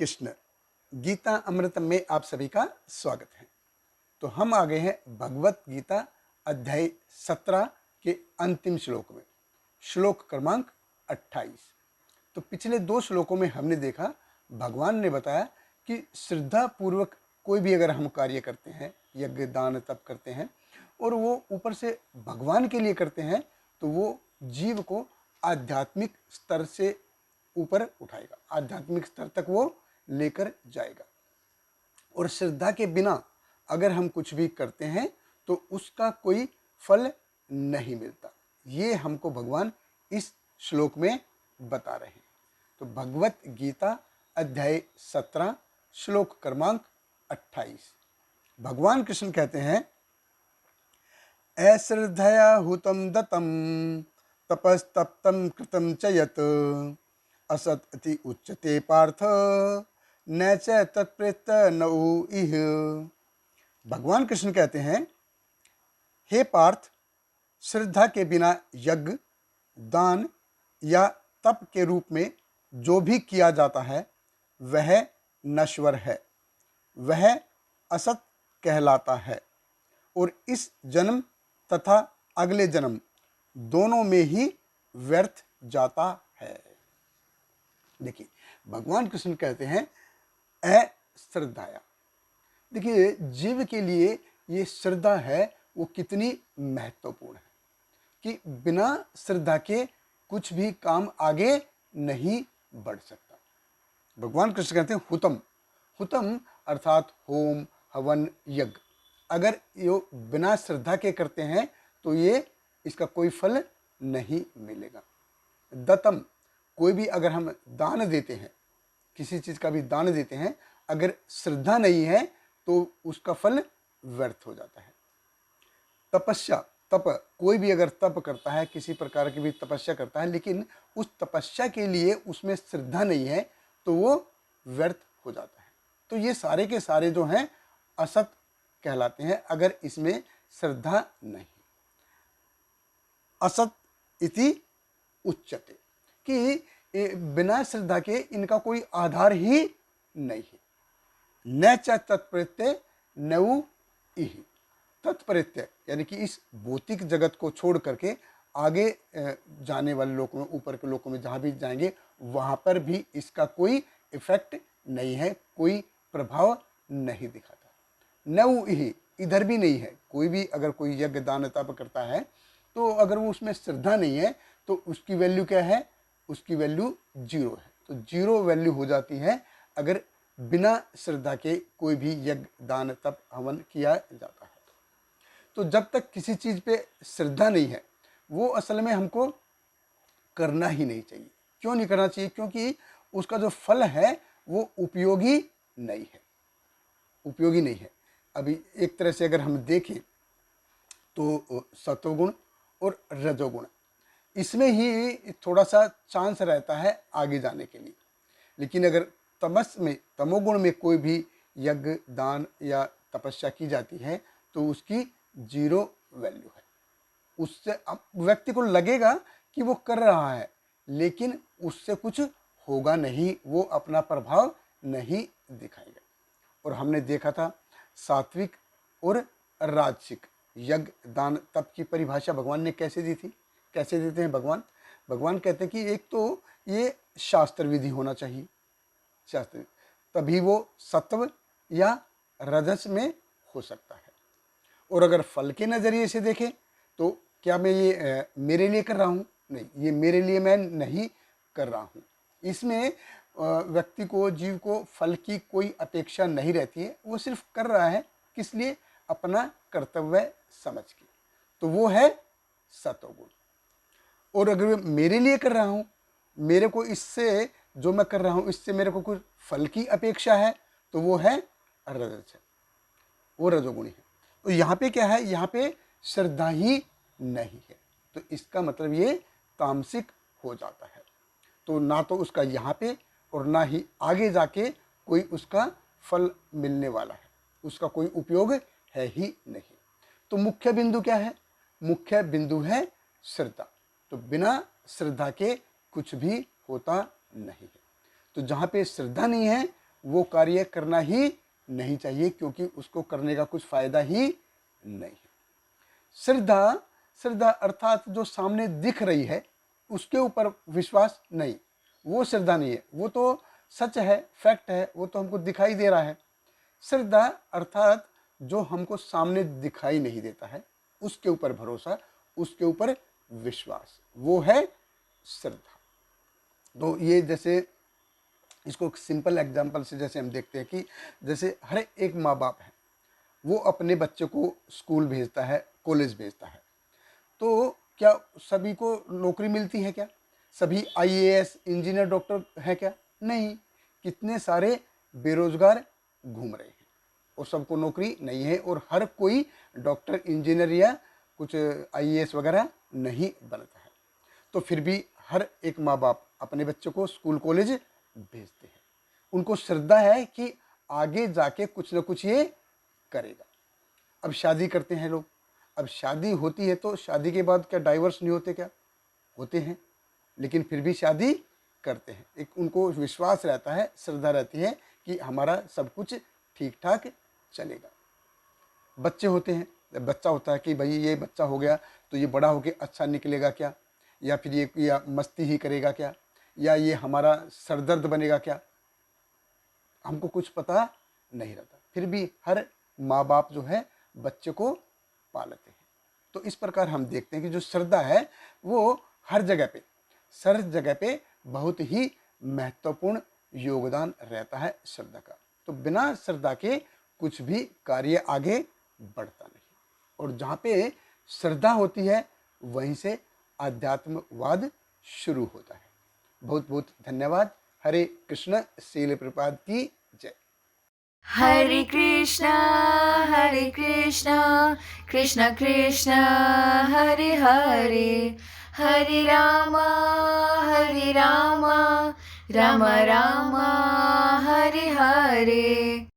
कृष्ण। गीता अमृत में आप सभी का स्वागत है। तो हम आ गए हैं भगवत गीता अध्याय 17 के अंतिम श्लोक में, श्लोक क्रमांक 28। तो पिछले दो श्लोकों में हमने देखा, भगवान ने बताया कि श्रद्धा पूर्वक कोई भी अगर हम कार्य करते हैं, यज्ञ दान तप करते हैं और वो ऊपर से भगवान के लिए करते हैं, तो वो जीव को आध्यात्मिक स्तर से ऊपर उठाएगा, आध्यात्मिक स्तर तक वो लेकर जाएगा। और श्रद्धा के बिना अगर हम कुछ भी करते हैं तो उसका कोई फल नहीं मिलता। ये हमको भगवान इस श्लोक में बता रहे हैं। तो भगवत गीता अध्याय 17 श्लोक क्रमांक 28, भगवान कृष्ण कहते हैं, अश्रद्धया हुतं दत्तं तपस्तप्तं कृतं च यत् असत इति उच्यते पार्थ न च तत्प्रेत नौ इह। भगवान कृष्ण कहते हैं, हे पार्थ, श्रद्धा के बिना यज्ञ दान या तप के रूप में जो भी किया जाता है वह नश्वर है, वह असत कहलाता है और इस जन्म तथा अगले जन्म दोनों में ही व्यर्थ जाता है। देखिए, भगवान कृष्ण कहते हैं अश्रद्धाया। देखिए, जीव के लिए ये श्रद्धा है वो कितनी महत्वपूर्ण है कि बिना श्रद्धा के कुछ भी काम आगे नहीं बढ़ सकता। भगवान कृष्ण कहते हैं हुतम, हुतम अर्थात होम हवन यज्ञ, अगर ये बिना श्रद्धा के करते हैं तो ये इसका कोई फल नहीं मिलेगा। दत्तम, कोई भी अगर हम दान देते हैं, किसी चीज़ का भी दान देते हैं, अगर श्रद्धा नहीं है तो उसका फल व्यर्थ हो जाता है। तपस्या, तप, कोई भी अगर तप करता है, किसी प्रकार की भी तपस्या करता है, लेकिन उस तपस्या के लिए उसमें श्रद्धा नहीं है तो वो व्यर्थ हो जाता है। तो ये सारे के सारे जो हैं असत कहलाते हैं अगर इसमें श्रद्धा नहीं। असत इति उच्यते, कि बिना श्रद्धा के इनका कोई आधार ही नहीं है। न च तत्प्रत्यय नौ इह, तत्प्रत्यय यानी कि इस भौतिक जगत को छोड़ करके आगे जाने वाले लोकों में, ऊपर के लोकों में जहाँ भी जाएंगे वहाँ पर भी इसका कोई इफेक्ट नहीं है, कोई प्रभाव नहीं दिखाता। नौ इह, इधर भी नहीं है। कोई भी अगर कोई यज्ञ दान तप करता है तो अगर वो उसमें श्रद्धा नहीं है तो उसकी वैल्यू क्या है? उसकी वैल्यू जीरो है। तो जीरो वैल्यू हो जाती है अगर बिना श्रद्धा के कोई भी यज्ञ दान तप हवन किया जाता है। तो जब तक किसी चीज़ पे श्रद्धा नहीं है वो असल में हमको करना ही नहीं चाहिए। क्यों नहीं करना चाहिए? क्योंकि उसका जो फल है वो उपयोगी नहीं है, उपयोगी नहीं है। अभी एक तरह से अगर हम देखें तो सत्वगुण और रजोगुण, इसमें ही थोड़ा सा चांस रहता है आगे जाने के लिए। लेकिन अगर तमस में, तमोगुण में कोई भी यज्ञ दान या तपस्या की जाती है तो उसकी जीरो वैल्यू है। उससे अब व्यक्ति को लगेगा कि वो कर रहा है लेकिन उससे कुछ होगा नहीं, वो अपना प्रभाव नहीं दिखाएगा। और हमने देखा था सात्विक और राजसिक यज्ञ दान तप की परिभाषा भगवान ने कैसे दी थी, कैसे देते हैं भगवान? भगवान कहते हैं कि एक तो ये शास्त्र विधि होना चाहिए, शास्त्र, तभी वो सत्व या रजस में हो सकता है। और अगर फल के नज़रिए से देखें तो क्या मैं ये मेरे लिए कर रहा हूँ? नहीं, ये मेरे लिए मैं नहीं कर रहा हूँ। इसमें व्यक्ति को, जीव को फल की कोई अपेक्षा नहीं रहती है, वो सिर्फ कर रहा है किस लिए? अपना कर्तव्य समझ के। तो वो है सत्वगुण। और अगर मैं मेरे लिए कर रहा हूँ, मेरे को इससे, जो मैं कर रहा हूँ इससे मेरे को कुछ फल की अपेक्षा है, तो वो है रजस, है वो रजोगुणी है। तो यहाँ पे क्या है? यहाँ पे श्रद्धा ही नहीं है, तो इसका मतलब ये तामसिक हो जाता है। तो ना तो उसका यहाँ पे और ना ही आगे जाके कोई उसका फल मिलने वाला है, उसका कोई उपयोग है ही नहीं। तो मुख्य बिंदु क्या है? मुख्य बिंदु है श्रद्धा। तो बिना श्रद्धा के कुछ भी होता नहीं है। तो जहाँ पे श्रद्धा नहीं है वो कार्य करना ही नहीं चाहिए, क्योंकि उसको करने का कुछ फायदा ही नहीं है। श्रद्धा, श्रद्धा अर्थात जो सामने दिख रही है उसके ऊपर विश्वास नहीं, वो श्रद्धा नहीं है, वो तो सच है, फैक्ट है, वो तो हमको दिखाई दे रहा है। श्रद्धा अर्थात जो हमको सामने दिखाई नहीं देता है उसके ऊपर भरोसा, उसके ऊपर विश्वास, वो है श्रद्धा। तो ये जैसे इसको सिंपल एग्जांपल से जैसे हम देखते हैं कि जैसे हर एक माँ बाप है, वो अपने बच्चे को स्कूल भेजता है, कॉलेज भेजता है, तो क्या सभी को नौकरी मिलती है क्या? सभी आईएएस, इंजीनियर, डॉक्टर है क्या? नहीं। कितने सारे बेरोजगार घूम रहे हैं और सबको नौकरी नहीं है, और हर कोई डॉक्टर, इंजीनियर या कुछ आईएएस वगैरह नहीं बनता है। तो फिर भी हर एक माँ बाप अपने बच्चों को स्कूल कॉलेज भेजते हैं। उनको श्रद्धा है कि आगे जाके कुछ ना कुछ ये करेगा। अब शादी करते हैं लोग, अब शादी होती है तो शादी के बाद क्या डाइवर्स नहीं होते क्या? होते हैं, लेकिन फिर भी शादी करते हैं। एक उनको विश्वास रहता है, श्रद्धा रहती है कि हमारा सब कुछ ठीक ठाक चलेगा। बच्चे होते हैं, जब बच्चा होता है कि भाई ये बच्चा हो गया तो ये बड़ा होके अच्छा निकलेगा क्या, या फिर ये या मस्ती ही करेगा क्या, या ये हमारा सरदर्द बनेगा क्या, हमको कुछ पता नहीं रहता। फिर भी हर माँ बाप जो है बच्चे को पालते हैं। तो इस प्रकार हम देखते हैं कि जो श्रद्धा है वो हर जगह पे बहुत ही महत्वपूर्ण योगदान रहता है श्रद्धा का। तो बिना श्रद्धा के कुछ भी कार्य आगे बढ़ता नहीं, और जहाँ पे श्रद्धा होती है वहीं से आध्यात्मवाद शुरू होता है। बहुत बहुत धन्यवाद। हरे कृष्ण। श्रील प्रभुपाद की जय। Hare Krishna, Krishna Krishna, Hare Hare, Hare Rama, Rama Rama, Hare Hare.